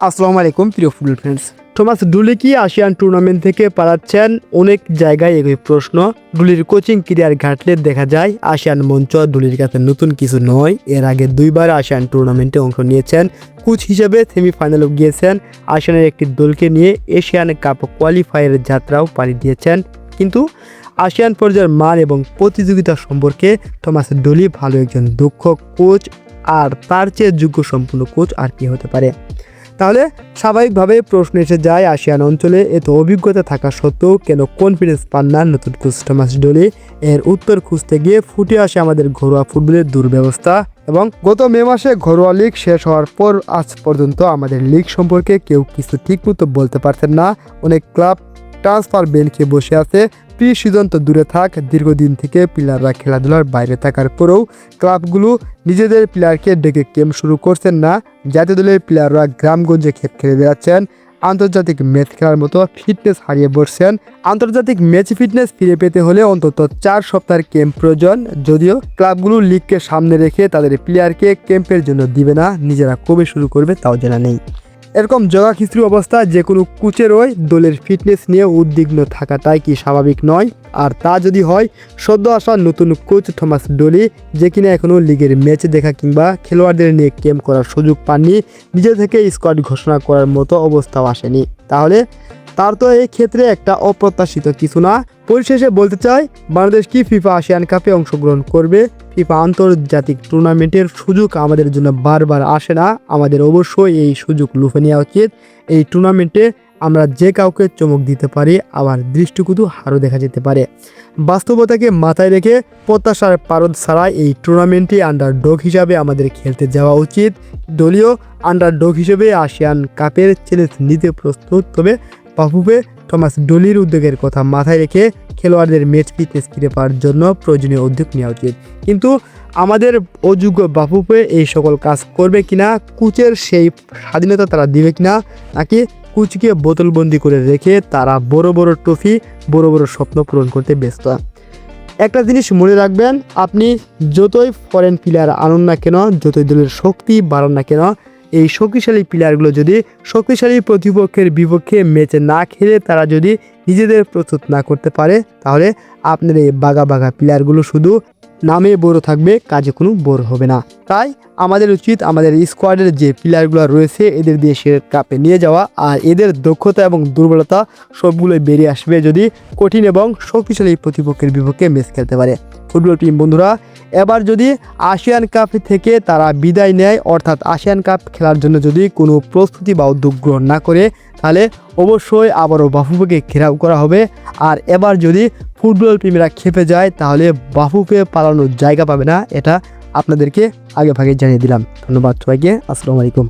আসসালামু আলাইকুম প্রিয় ফুটবল ফ্রেন্ডস। থমাস ডুলি কি আসিয়ান টুর্নামেন্ট থেকে পালাচ্ছেন? অনেক জায়গায় একই প্রশ্ন। ডুলির কোচিং ক্যারিয়ার ঘাটলে দেখা যায় আসিয়ান মঞ্চ ডুলির কাছে নতুন কিছু নয়। এর আগে দুইবার আসিয়ান টুর্নামেন্টে অংশ নিয়েছেন, কোচ হিসেবে সেমিফাইনালেও গিয়েছেন, আসিয়ানের একটি দলকে নিয়ে এশিয়ান কাপ কোয়ালিফায়ারের যাত্রাও পাড়ি দিয়েছেন। কিন্তু আসিয়ান পর্যায়ের মান এবং প্রতিযোগিতা সম্পর্কে থমাস ডুলি ভালো একজন দক্ষ কোচ, আর তার চেয়ে যোগ্য সম্পূর্ণ কোচ আর কি হতে পারে? তাহলে স্বাভাবিকভাবে প্রশ্ন এসে যায়, আসিয়ান অঞ্চলে এত অভিজ্ঞতা থাকা সত্ত্বেও কেন কনফিডেন্স পান না নতুন কোচ থমাস ডুলি? এর উত্তর খুঁজতে গিয়ে ফুটে আসে আমাদের ঘরোয়া ফুটবলের দুর্ব্যবস্থা। এবং গত মে মাসে ঘরোয়া লিগ শেষ হওয়ার পর আজ পর্যন্ত আমাদের লিগ সম্পর্কে কেউ কিছু ঠিকমতো বলতে পারছেন না। অনেক ক্লাব ট্রান্সফার ব্যান খেয়ে বসে আছে। প্রি সিজন তো দূরে থাক, দীর্ঘদিন থেকে প্লেয়াররা খেলাধুলার বাইরে থাকার পরেও ক্লাবগুলো নিজেদের প্লেয়ারকে ডেকে ক্যাম্প শুরু করছেন না। জাতীয় দলের প্লেয়াররা গ্রামগঞ্জে খেলে বেড়াচ্ছেন, আন্তর্জাতিক ম্যাচ খেলার মতো ফিটনেস হারিয়ে বসছেন। আন্তর্জাতিক ম্যাচ ফিটনেস ফিরে পেতে হলে অন্তত 4 সপ্তাহের ক্যাম্প প্রয়োজন। যদিও ক্লাবগুলো লিগকে সামনে রেখে তাদের প্লেয়ারকে ক্যাম্পের জন্য দিবে না, নিজেরা কবে শুরু করবে তাও জানা নেই। এরকম জগাখিচুড়ি অবস্থা যে কোনো কোচেরই দলের ফিটনেস নিয়ে উদ্বিগ্ন থাকাটাই কি স্বাভাবিক নয়? আর তা যদি হয়, সদ্য আসা নতুন কোচ থমাস ডুলি, যে কিনা এখনও লিগের ম্যাচ দেখা কিংবা খেলোয়াড়দের নিয়ে ক্যাম্প করার সুযোগ পাননি, নিজে থেকে স্কোয়াড ঘোষণা করার মতো অবস্থাও আসেনি, তাহলে তার তো এই ক্ষেত্রে একটা অপ্রত্যাশিত কিছু না। পরিশেষে বলতে চাই, বাংলাদেশ কি ফিফা আসিয়ান কাপে অংশগ্রহণ করবে? ফিফা আন্তর্জাতিক টুর্নামেন্টের সুযোগ আমাদের জন্য বারবার আসে না, আমাদের অবশ্যই এই সুযোগ লুফে নেওয়া উচিত। এই টুর্নামেন্টে আমরা যে কাউকে চমক দিতে পারি, আবার দৃষ্টিকটু হারও দেখা যেতে পারে। বাস্তবতাকে মাথায় রেখে প্রত্যাশার পারদ ছাড়া এই টুর্নামেন্টে আন্ডারডগ হিসাবে আমাদের খেলতে যাওয়া উচিত। দলীয় আন্ডারডগ হিসেবে আসিয়ান কাপের চ্যালেঞ্জ নিতে প্রস্তুত, তবে বাফুফে থমাস ডুলির উদ্যোগের কথা মাথায় রেখে খেলোয়াড়দের ম্যাচ ফিটনেস ফিরে পাওয়ার জন্য প্রয়োজনীয় উদ্যোগ নেওয়া উচিত। কিন্তু আমাদের অযোগ্য বাফুফে এই সকল কাজ করবে কিনা, কোচের সেই স্বাধীনতা তারা দিবে কিনা, নাকি কোচকে বোতলবন্দি করে রেখে তারা বড় বড় ট্রফি, বড় বড় স্বপ্ন পূরণ করতে ব্যস্ত? একটা জিনিস মনে রাখবেন, আপনি যতই ফরেন প্লেয়ার আনুন না কেন, যতই দলের শক্তি বাড়ান না কেন, এই শক্তিশালী প্লেয়ারগুলো যদি শক্তিশালী প্রতিপক্ষের বিপক্ষে ম্যাচে না খেলে তারা যদি নিজেদের প্রস্তুত না করতে পারে, তাহলে আপনার এই বাঘা বাঘা প্লেয়ারগুলো শুধু নামে বড় থাকবে, কাজে কোনো বড় হবে না। তাই আমাদের উচিত আমাদের স্কোয়াডের যে প্লেয়ারগুলো রয়েছে এদের দিয়ে সে কাপে নিয়ে যাওয়া, আর এদের দক্ষতা এবং দুর্বলতা সবগুলোই বেরিয়ে আসবে যদি কঠিন এবং শক্তিশালী প্রতিপক্ষের বিপক্ষে ম্যাচ খেলতে পারে। ফুটবল টিম বন্ধুরা, এবার যদি আসিয়ান কাপ থেকে তারা বিদায় নেয়, অর্থাৎ আসিয়ান কাপ খেলার জন্য যদি কোনো প্রস্তুতি বা উদ্যোগ গ্রহণ না করে, তাহলে অবশ্যই আবারও বাফুফেকে ঘেরাও করা হবে। আর এবার যদি ফুটবল প্রেমীরা খেপে যায়, তাহলে বাফুফে পালানোর জায়গা পাবে না, এটা আপনাদেরকে আগে ভাগে জানিয়ে দিলাম। ধন্যবাদ সবাইকে, আসসালামু আলাইকুম।